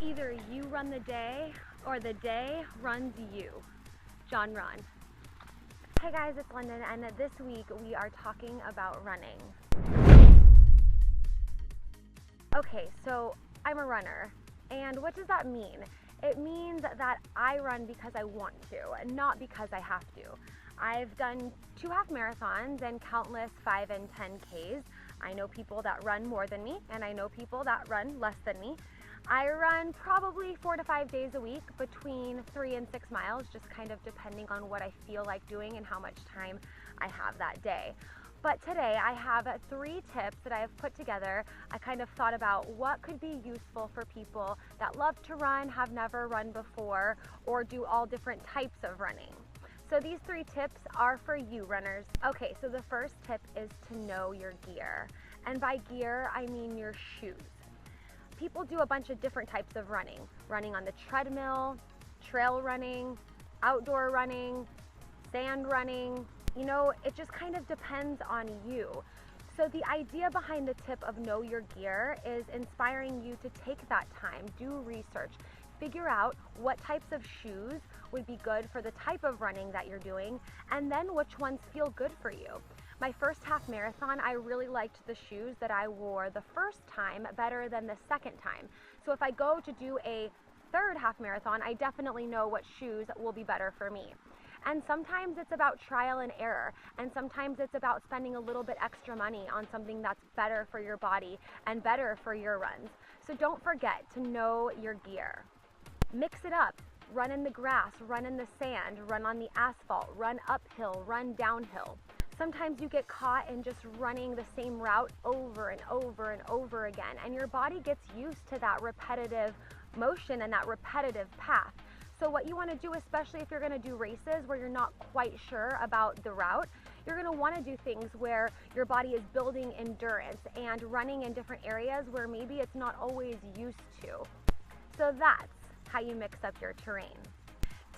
Either you run the day or the day runs you. John Ron. Hey guys, it's London, and this week we are talking about running. Okay, so I'm a runner, and what does that mean? It means that I run because I want to, not because I have to. I've done 2 half marathons and countless 5 and 10Ks. I know people that run more than me, and I know people that run less than me. I run probably 4 to 5 days a week, between 3 and 6 miles, just kind of depending on what I feel like doing and how much time I have that day. But today I have 3 tips that I have put together. I kind of thought about what could be useful for people that love to run, have never run before, or do all different types of running. So these 3 tips are for you runners. Okay, so the first tip is to know your gear. And by gear, I mean your shoes. People do a bunch of different types of running. Running on the treadmill, trail running, outdoor running, sand running. You know, it just kind of depends on you. So the idea behind the tip of know your gear is inspiring you to take that time, do research, figure out what types of shoes would be good for the type of running that you're doing, and then which ones feel good for you. My first half marathon, I really liked the shoes that I wore the first time better than the second time. So if I go to do a third half marathon, I definitely know what shoes will be better for me. And sometimes it's about trial and error, and sometimes it's about spending a little bit extra money on something that's better for your body and better for your runs. So don't forget to know your gear. Mix it up. Run in the grass, run in the sand, run on the asphalt, run uphill, run downhill. Sometimes you get caught in just running the same route over and over and over again, and your body gets used to that repetitive motion and that repetitive path. So what you want to do, especially if you're going to do races where you're not quite sure about the route, you're going to want to do things where your body is building endurance and running in different areas where maybe it's not always used to. So that's how you mix up your terrain.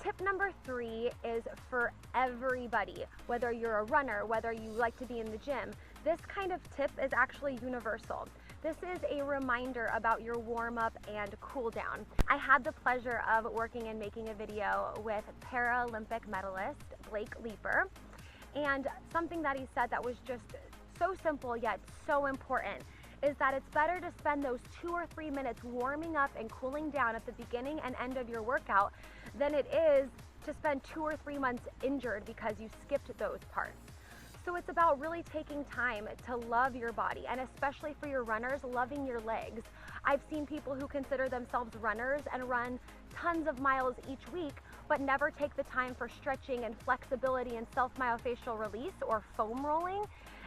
Tip number 3 is for everybody, whether you're a runner, whether you like to be in the gym. This kind of tip is actually universal. This is a reminder about your warm-up and cool-down. I had the pleasure of working and making a video with Paralympic medalist Blake Leeper, and something that he said that was just so simple yet so important is that it's better to spend those 2 or 3 minutes warming up and cooling down at the beginning and end of your workout than it is to spend 2 or 3 months injured because you skipped those parts. So it's about really taking time to love your body, and especially for your runners, loving your legs. I've seen people who consider themselves runners and run tons of miles each week, but never take the time for stretching and flexibility and self-myofascial release or foam rolling,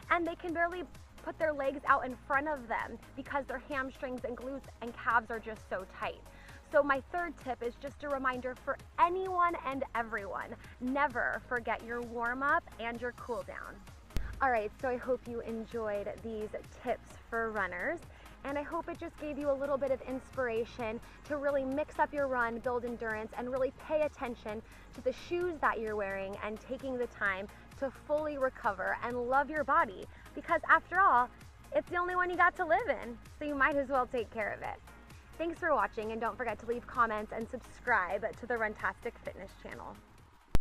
and they can barely put their legs out in front of them because their hamstrings and glutes and calves are just so tight. So my third tip is just a reminder for anyone and everyone, never forget your warm-up and your cool-down. All right, so I hope you enjoyed these tips for runners, and I hope it just gave you a little bit of inspiration to really mix up your run, build endurance, and really pay attention to the shoes that you're wearing and taking the time to fully recover and love your body, because after all, it's the only one you got to live in, so you might as well take care of it. Thanks for watching, and don't forget to leave comments and subscribe to the Runtastic Fitness Channel.